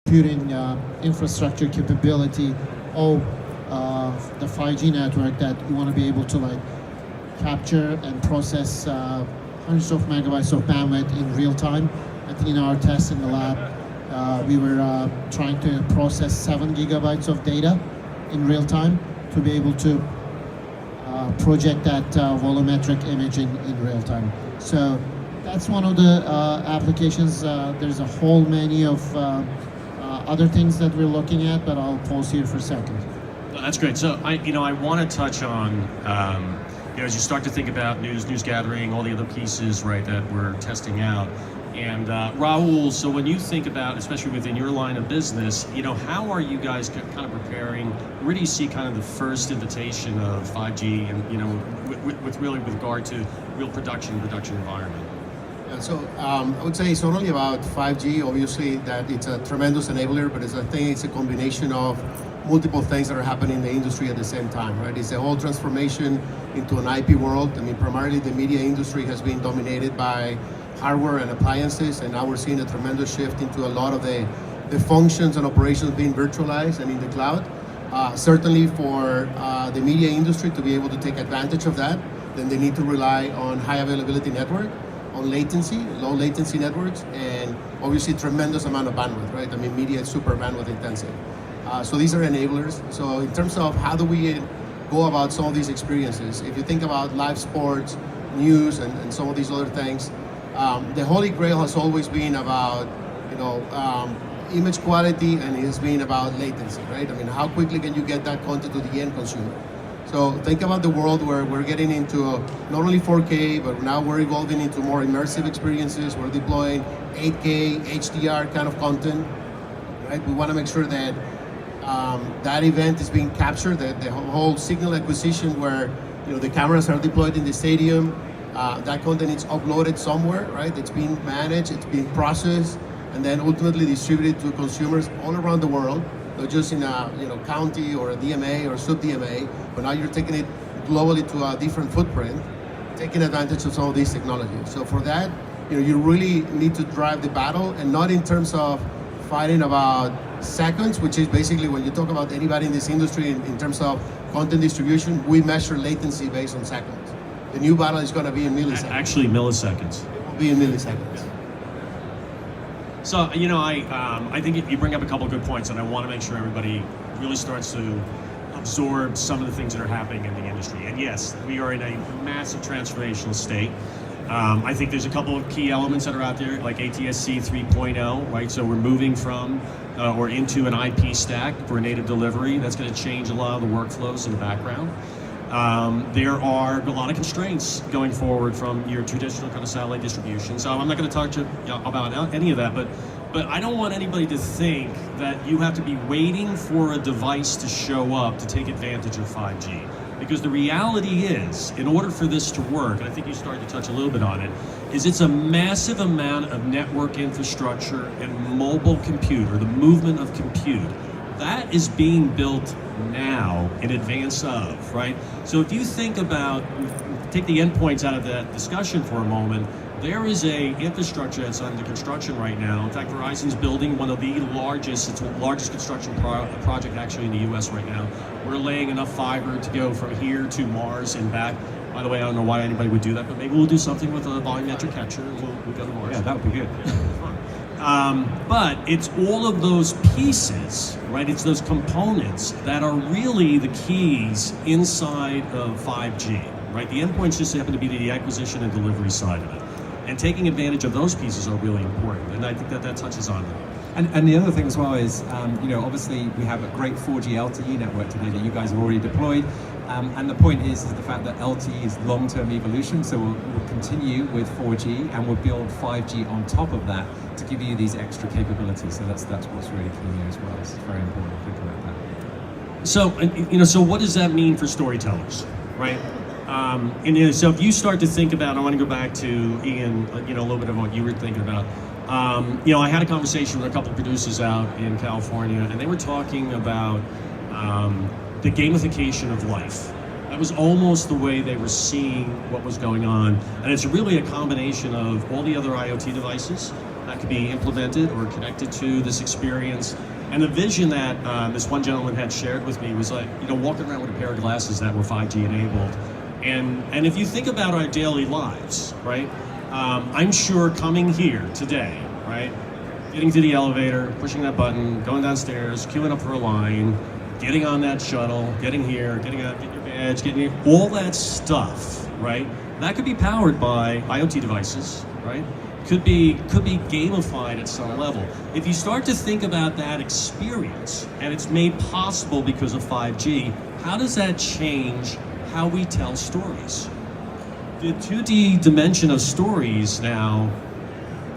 computing infrastructure capability of the 5G network that you want to be able to like capture and process hundreds of megabytes of bandwidth in real time. I think in our test in the lab, we were trying to process 7 gigabytes of data in real time to be able to project that volumetric image in real time. So that's one of the applications. There's a whole many of other things that we're looking at, but I'll pause here for a second. No, that's great. So I want to touch on, as you start to think about news gathering, all the other pieces, right, that we're testing out. And Rahul, so when you think about, especially within your line of business, how are you guys kind of preparing? Where do you see kind of the first invitation of 5G, and with regard to real production environment? Yeah, so I would say it's not only about 5G. Obviously, that it's a tremendous enabler, but I think it's a combination of multiple things that are happening in the industry at the same time, right? It's a whole transformation into an IP world. I mean, primarily the media industry has been dominated by hardware and appliances, and now we're seeing a tremendous shift into a lot of the functions and operations being virtualized and in the cloud. Certainly for the media industry to be able to take advantage of that, then they need to rely on high availability network, on latency, low latency networks, and obviously tremendous amount of bandwidth, right? I mean, media is super bandwidth intensive. So these are enablers. So in terms of how do we go about some of these experiences, if you think about live sports, news, and some of these other things, the holy grail has always been about, image quality, and it has been about latency, right? I mean, how quickly can you get that content to the end consumer? So think about the world where we're getting into not only 4K, but now we're evolving into more immersive experiences. We're deploying 8K, HDR kind of content, right? We want to make sure that that event is being captured, that the whole signal acquisition where, the cameras are deployed in the stadium, that content is uploaded somewhere, right? It's being managed, it's being processed, and then ultimately distributed to consumers all around the world, not just in a county or a DMA or sub-DMA, but now you're taking it globally to a different footprint, taking advantage of some of these technologies. So for that, you really need to drive the battle, and not in terms of fighting about seconds, which is basically when you talk about anybody in this industry in terms of content distribution, we measure latency based on seconds. The new battle is going to be in milliseconds. Actually, milliseconds. It will be in milliseconds. So, I think you bring up a couple of good points, and I want to make sure everybody really starts to absorb some of the things that are happening in the industry. And yes, we are in a massive transformational state. I think there's a couple of key elements that are out there, like ATSC 3.0, right? So we're moving from or into an IP stack for native delivery. That's going to change a lot of the workflows in the background. There are a lot of constraints going forward from your traditional kind of satellite distribution. So I'm not going to talk to you about any of that, but I don't want anybody to think that you have to be waiting for a device to show up to take advantage of 5G. Because the reality is, in order for this to work, and I think you started to touch a little bit on it, is it's a massive amount of network infrastructure and mobile compute, or the movement of compute. That is being built now in advance of, right? So if you think about, take the endpoints out of that discussion for a moment, there is a infrastructure that's under construction right now. In fact, Verizon's building one of the largest, it's the largest construction project actually in the US right now. We're laying enough fiber to go from here to Mars and back. By the way, I don't know why anybody would do that, but maybe we'll do something with a volumetric capture and we'll go to Mars. Yeah, that would be good. But it's all of those pieces, right? It's those components that are really the keys inside of 5G, right? The endpoints just happen to be the acquisition and delivery side of it. And taking advantage of those pieces are really important, and I think that touches on them. And the other thing as well is, obviously we have a great 4G LTE network today that you guys have already deployed, and the point is the fact that LTE is long-term evolution, so we'll continue with 4G and we'll build 5G on top of that to give you these extra capabilities. So that's what's really key here as well. It's very important to think about that. So, so what does that mean for storytellers, right? So if you start to think about, I want to go back to Ian, a little bit of what you were thinking about. I had a conversation with a couple of producers out in California, and they were talking about the gamification of life. That was almost the way they were seeing what was going on. And it's really a combination of all the other IoT devices, that could be implemented or connected to this experience. And the vision that this one gentleman had shared with me was like, walking around with a pair of glasses that were 5G enabled. And if you think about our daily lives, right? I'm sure coming here today, right? Getting to the elevator, pushing that button, going downstairs, queuing up for a line, getting on that shuttle, getting here, getting out, getting your badge, getting here, all that stuff, right? That could be powered by IoT devices, right? Could be gamified at some level. If you start to think about that experience, and it's made possible because of 5G, how does that change how we tell stories? The 2D dimension of stories now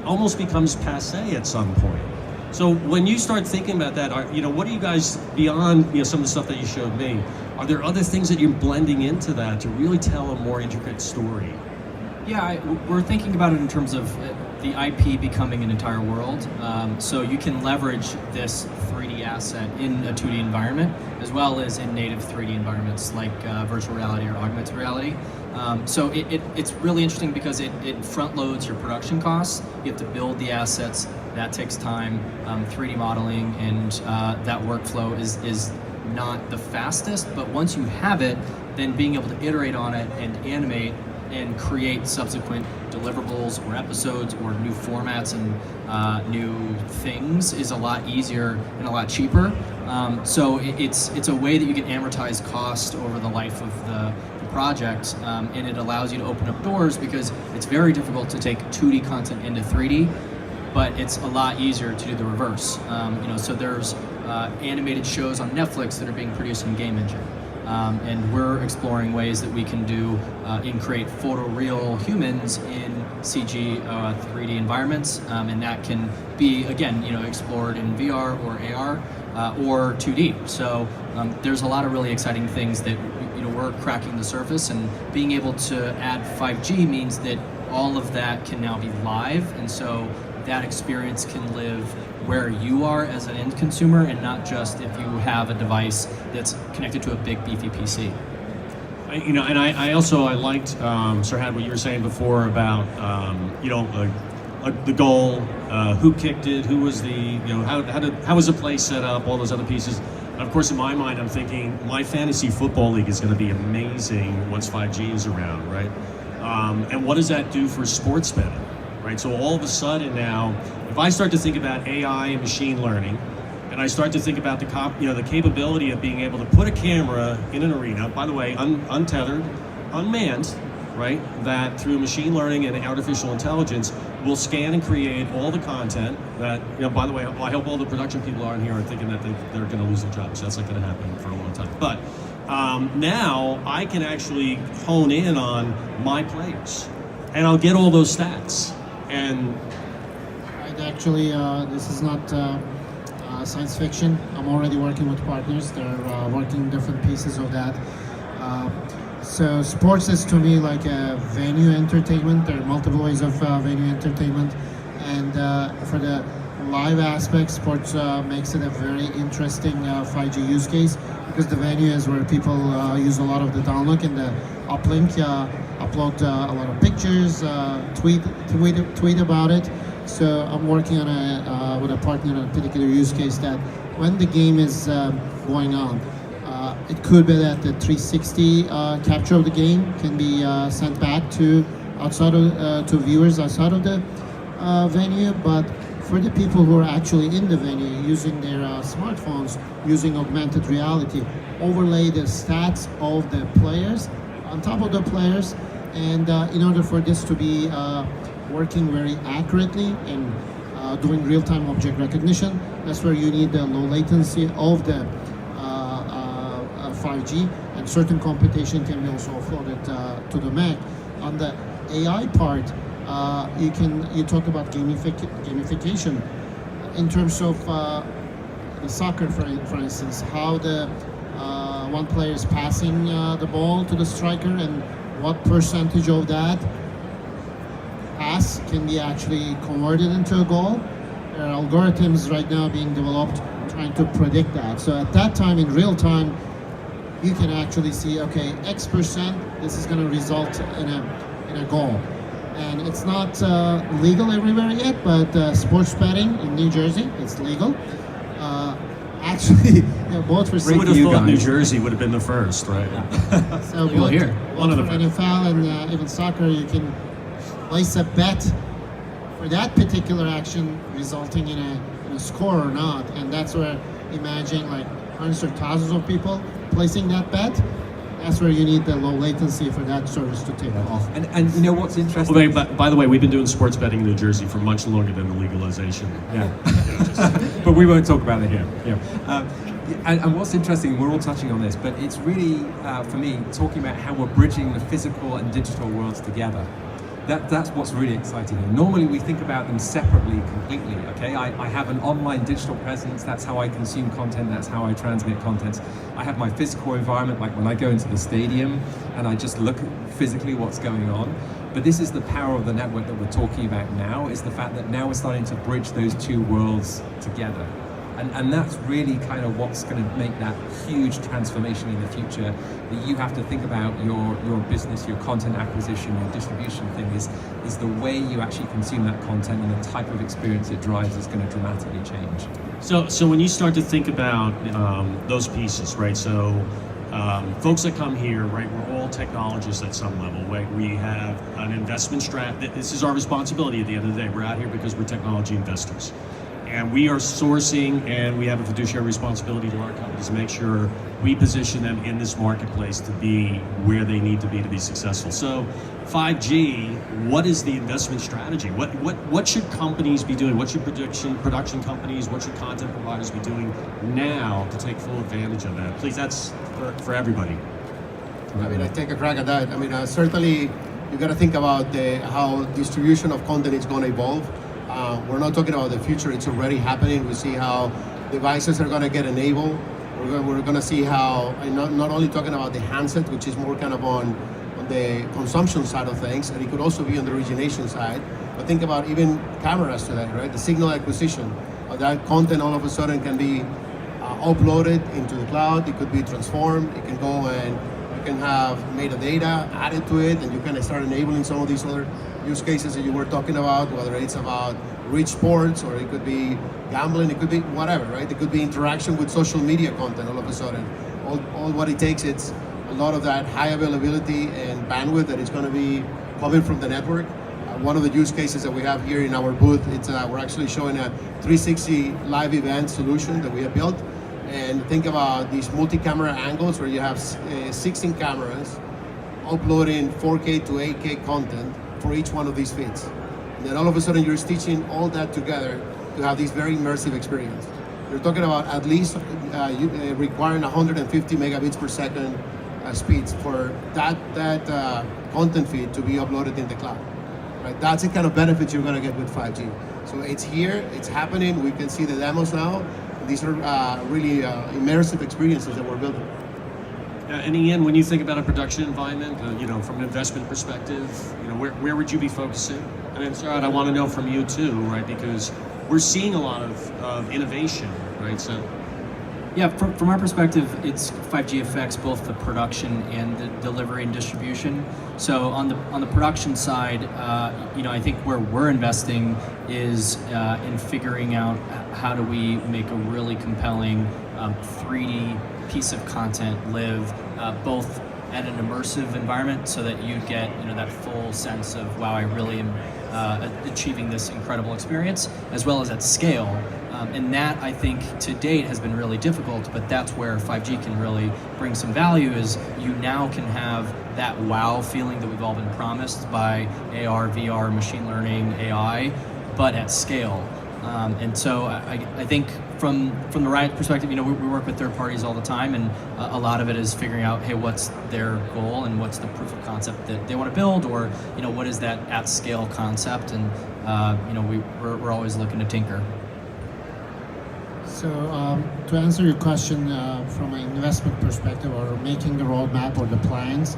almost becomes passé at some point. So when you start thinking about that, what are you guys, beyond some of the stuff that you showed me, are there other things that you're blending into that to really tell a more intricate story? Yeah, we're thinking about it in terms of the IP becoming an entire world. So you can leverage this 3D asset in a 2D environment, as well as in native 3D environments like virtual reality or augmented reality. So it's really interesting because it front loads your production costs. You have to build the assets. That takes time. 3D modeling and that workflow is not the fastest, but once you have it, then being able to iterate on it and animate and create subsequent deliverables or episodes or new formats and new things is a lot easier and a lot cheaper. So it's a way that you can amortize cost over the life of the project, and it allows you to open up doors because it's very difficult to take 2D content into 3D, but it's a lot easier to do the reverse. So there's animated shows on Netflix that are being produced in Game Engine. And we're exploring ways that we can do and create photoreal humans in CG 3D environments, and that can be again explored in VR or AR or 2D. So there's a lot of really exciting things that we're cracking the surface, and being able to add 5G means that all of that can now be live, and so that experience can live where you are as an end consumer, and not just if you have a device that's connected to a big beefy PC. I liked Sirhad, what you were saying before about the goal, who kicked it, who was the how was the play set up, all those other pieces. And of course, in my mind, I'm thinking my fantasy football league is going to be amazing once 5G is around, right? And what does that do for sports betting, right? So all of a sudden now, if I start to think about AI and machine learning, and I start to think about the capability of being able to put a camera in an arena, by the way, untethered, unmanned, right? That through machine learning and artificial intelligence will scan and create all the content that, by the way, I hope all the production people on here are thinking that they're going to lose their jobs. That's not going to happen for a long time. But now I can actually hone in on my players, and I'll get all those stats. And Actually, this is not science fiction. I'm already working with partners. They're working different pieces of that. So sports is to me like a venue entertainment. There are multiple ways of venue entertainment. And for the live aspect, sports makes it a very interesting 5G use case, because the venue is where people use a lot of the download and the uplink, upload a lot of pictures, tweet about it. So I'm working on with a partner on a particular use case that when the game is going on, it could be that the 360 capture of the game can be sent back to viewers outside of the venue. But for the people who are actually in the venue using their smartphones, using augmented reality, overlay the stats of the players on top of the players, and in order for this to be working very accurately and doing real-time object recognition, that's where you need the low latency of the 5G, and certain computation can be also offloaded to the Mac. On the AI part, you talk about gamification in terms of the soccer, for instance, how the one player is passing the ball to the striker, and what percentage of that pass can be actually converted into a goal. There are algorithms right now being developed trying to predict that. So at that time, in real time, you can actually see, okay, X%, this is going to result in a goal. And it's not legal everywhere yet, but sports betting in New Jersey, it's legal. Actually, both for Who would have you thought New guys. Jersey would have been the first, right? so Legal here. One of for the first. NFL and even soccer, you can place a bet for that particular action resulting in a score or not, and that's where imagine like hundreds or thousands of people placing that bet. That's where you need the low latency for that service to take off. And you know what's interesting? Well, by the way, we've been doing sports betting in New Jersey for much longer than the legalization. Yeah. But we won't talk about it here. Yeah. And what's interesting, we're all touching on this, but it's really, for me, talking about how we're bridging the physical and digital worlds together. That's what's really exciting here. Normally we think about them separately completely, okay? I have an online digital presence, that's how I consume content, that's how I transmit content. I have my physical environment, like when I go into the stadium and I just look at physically what's going on. But this is the power of the network that we're talking about now, is the fact that now we're starting to bridge those two worlds together. And that's really kind of what's going to make that huge transformation in the future, that you have to think about your business, your content acquisition, your distribution thing is the way you actually consume that content, and the type of experience it drives is going to dramatically change. So when you start to think about those pieces, right? So folks that come here, right? We're all technologists at some level. Right? We have an investment strat. This is our responsibility at the end of the day. We're out here because we're technology investors. And we are sourcing, and we have a fiduciary responsibility to our companies to make sure we position them in this marketplace to be where they need to be successful. So 5G, what is the investment strategy? What should companies be doing? What should production companies, what should content providers be doing now to take full advantage of that? Please, that's for everybody. I mean, I take a crack at that. I mean, certainly you got to think about how distribution of content is going to evolve. We're not talking about the future, it's already happening. We see how devices are going to get enabled. We're going to see how, not only talking about the handset, which is more kind of on the consumption side of things, and it could also be on the origination side, but think about even cameras today, right? The signal acquisition of that content all of a sudden can be uploaded into the cloud, it could be transformed, it can go and you can have metadata added to it, and you can start enabling some of these other use cases that you were talking about, whether it's about rich sports, or it could be gambling, it could be whatever, right? It could be interaction with social media content all of a sudden. All what it takes, it's a lot of that high availability and bandwidth that is going to be coming from the network. One of the use cases that we have here in our booth, it's we're actually showing a 360 live event solution that we have built. And think about these multi-camera angles where you have 16 cameras uploading 4K to 8K content for each one of these feeds. And then all of a sudden you're stitching all that together to have this very immersive experience. You're talking about at least requiring 150 megabits per second speeds for that content feed to be uploaded in the cloud. Right? That's the kind of benefits you're going to get with 5G. So it's here, it's happening. We can see the demos now. These are really immersive experiences that we're building. And Ian, when you think about a production environment, from an investment perspective, where would you be focusing? And then, Sarah, I want to know from you too, right? Because we're seeing a lot of innovation, right? So, yeah, from our perspective, it's 5G affects both the production and the delivery and distribution. So on the production side, I think where we're investing is in figuring out how do we make a really compelling 3D piece of content live both at an immersive environment, so that you get that full sense of, wow, I really am achieving this incredible experience, as well as at scale. And that, I think, to date has been really difficult, but that's where 5G can really bring some value, is you now can have that wow feeling that we've all been promised by AR, VR, machine learning, AI, but at scale. And so I think from the Riot perspective, we work with third parties all the time, and a lot of it is figuring out, hey, what's their goal and what's the proof of concept that they want to build, or what is that at scale concept, and we're always looking to tinker. So to answer your question from an investment perspective, or making the roadmap or the plans,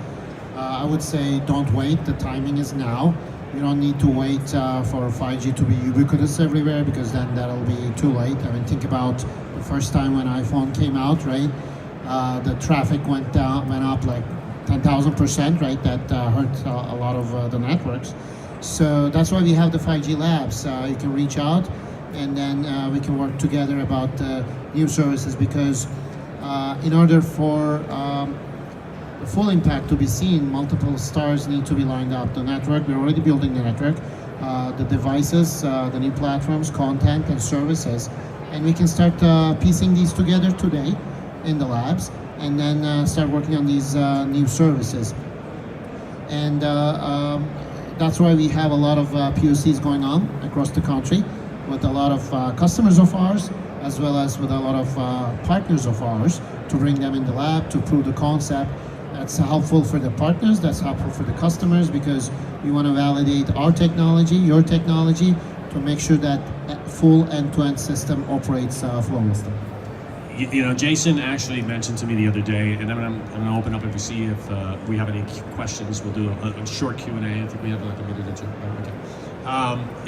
I would say don't wait. The timing is now. You don't need to wait for 5G to be ubiquitous everywhere, because then that'll be too late. I mean, think about the first time when iPhone came out, right? The traffic went up like 10,000%, right? That hurt a lot of the networks. So that's why we have the 5G labs. You can reach out, and then we can work together about new services, because in order for the full impact to be seen, multiple stars need to be lined up. The network, we're already building the network, the devices, the new platforms, content, and services. And we can start piecing these together today in the labs, and then start working on these new services. And that's why we have a lot of POCs going on across the country with a lot of customers of ours, as well as with a lot of partners of ours, to bring them in the lab to prove the concept. That's helpful for the partners, that's helpful for the customers, because we want to validate our technology, your technology, to make sure that full end-to-end system operates flawlessly. You know, Jason actually mentioned to me the other day, and I'm going to open up and see if we have any questions. We'll do a short Q&A. I think we have like a minute or two. Okay.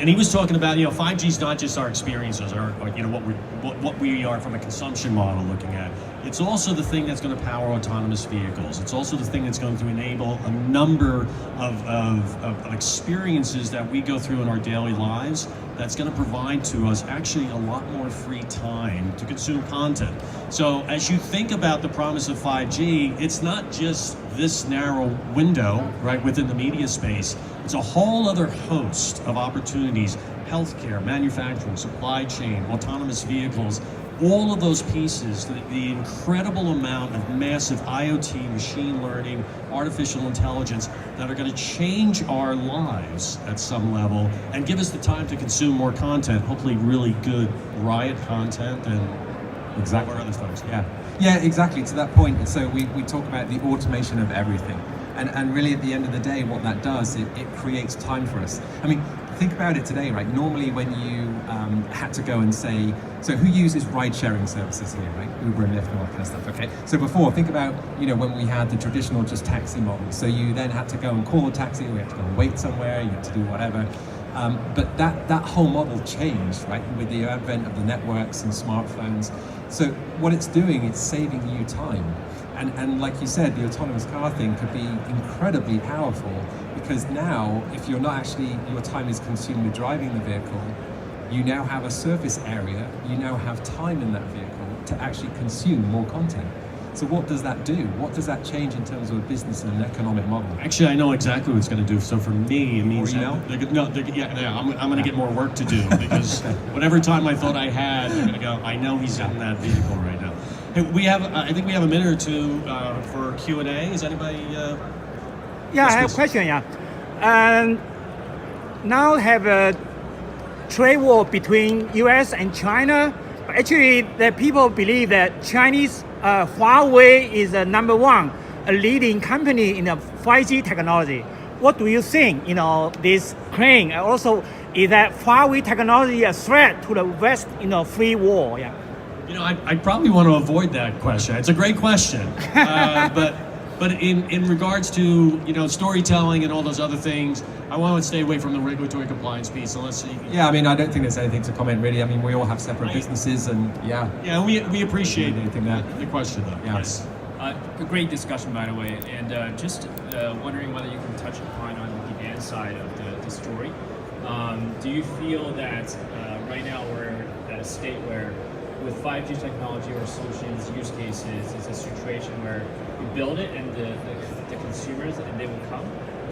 And he was talking about, 5G is not just our experiences, or what we are from a consumption model looking at. It's also the thing that's going to power autonomous vehicles. It's also the thing that's going to enable a number of experiences that we go through in our daily lives, that's going to provide to us actually a lot more free time to consume content. So as you think about the promise of 5G, it's not just this narrow window, right, within the media space. It's a whole other host of opportunities: healthcare, manufacturing, supply chain, autonomous vehicles, all of those pieces, the incredible amount of massive IoT, machine learning, artificial intelligence that are going to change our lives at some level and give us the time to consume more content, hopefully really good Riot content and Exactly. our other folks. Yeah, exactly. To that point, so we talk about the automation of everything. And really at the end of the day, what that does, it creates time for us. I mean, think about it today, right? Normally when you had to go and say, so who uses ride-sharing services here, right? Uber and Lyft and all that kind of stuff, okay? So before, think about, when we had the traditional just taxi model. So you then had to go and call a taxi, we had to go and wait somewhere, you had to do whatever. But that whole model changed, right? With the advent of the networks and smartphones. So what it's doing, it's saving you time. And like you said, the autonomous car thing could be incredibly powerful, because now, if you're not actually, your time is consumed with driving the vehicle, you now have a surface area, you now have time in that vehicle to actually consume more content. So what does that do? What does that change in terms of a business and an economic model? Actually, I know exactly what it's going to do. So for me, it means More email? I'm going to get more work to do, because whatever time I thought I had, I'm going to go, I know he's in that vehicle right now. Hey, I think we have a minute or two for Q&A. Is anybody? Yeah, Yes, I have please. a question. Yeah, now have a trade war between U.S. and China. But actually, the people believe that Chinese Huawei is the number one, a leading company in the 5G technology. What do you think? This claim, and also is that Huawei technology a threat to the West free war? Yeah. I probably want to avoid that question. It's a great question, but in regards to storytelling and all those other things, I want to stay away from the regulatory compliance piece. So let's see. Yeah, I mean, I don't think there's anything to comment really. I mean, we all have separate businesses, and yeah. Yeah, we appreciate Anything that- the question though. Yeah. Yes. A great discussion, by the way, and just wondering whether you can touch upon on the demand side of the story. Do you feel that right now we're at a state where, with 5G technology or solutions, use cases, it's a situation where you build it and the consumers and they will come?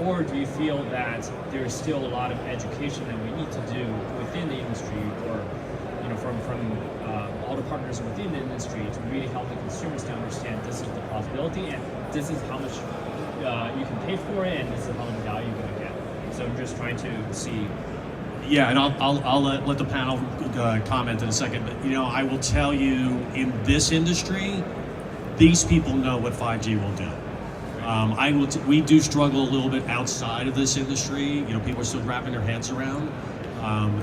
Or do you feel that there's still a lot of education that we need to do within the industry, or from all the partners within the industry, to really help the consumers to understand this is the possibility and this is how much you can pay for it and this is how much value you're going to get? So I'm just trying to see. Yeah, and I'll let the panel comment in a second. But I will tell you, in this industry, these people know what 5G will do. We do struggle a little bit outside of this industry. People are still wrapping their heads around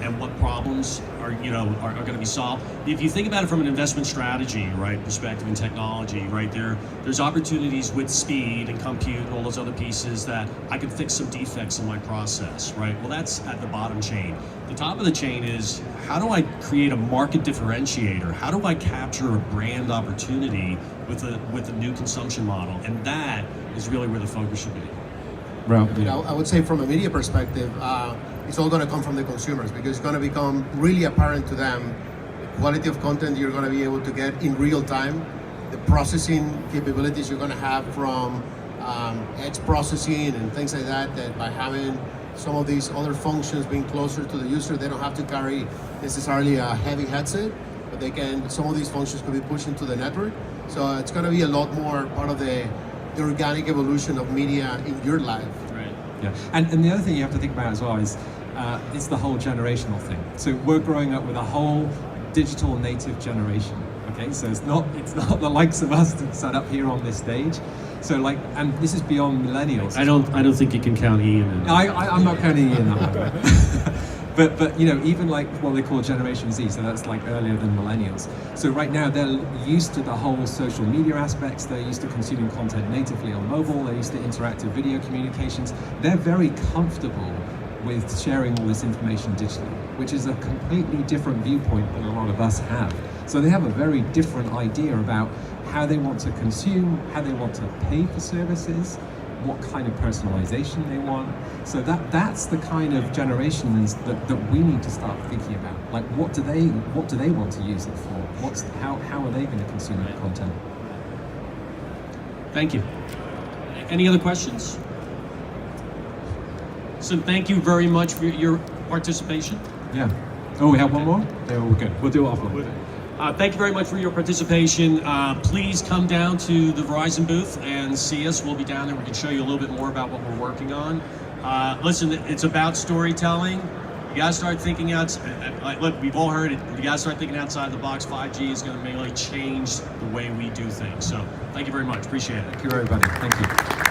and what problems are going to be solved. If you think about it from an investment strategy, right, perspective in technology, right, there's opportunities with speed and compute and all those other pieces that I can fix some defects in my process, right? Well, that's at the bottom chain. The top of the chain is, how do I create a market differentiator? How do I capture a brand opportunity with a new consumption model? And that is really where the focus should be. Right. You know, I would say from a media perspective, it's all going to come from the consumers because it's going to become really apparent to them the quality of content you're going to be able to get in real time, the processing capabilities you're going to have from edge processing and things like that, that by having some of these other functions being closer to the user, they don't have to carry necessarily a heavy headset, but they can, some of these functions could be pushed into the network. So it's going to be a lot more part of the organic evolution of media in your life. Right. Yeah, and the other thing you have to think about as well is it's the whole generational thing. So we're growing up with a whole digital native generation. Okay, so it's not the likes of us that sat up here on this stage. So like, and this is beyond millennials. I don't think you can count Ian in. I'm not counting Ian that way. But you know, even like what they call Generation Z, so that's like earlier than millennials. So right now they're used to the whole social media aspects. They're used to consuming content natively on mobile. They're used to interactive video communications. They're very comfortable with sharing all this information digitally, which is a completely different viewpoint than a lot of us have. So they have a very different idea about how they want to consume, how they want to pay for services, what kind of personalization they want. So that's the kind of generations that we need to start thinking about. Like, what do they want to use it for? How are they going to consume that content? Thank you. Any other questions? So thank you very much for your participation. Yeah. Oh, we have one more? Yeah, we're good. We'll do it offline. Thank you very much for your participation. Please come down to the Verizon booth and see us. We'll be down there. We can show you a little bit more about what we're working on. Listen, it's about storytelling. You gotta start thinking look, we've all heard it. You gotta start thinking outside the box. 5G is gonna really change the way we do things. So thank you very much. Appreciate it. Thank you, everybody. Thank you.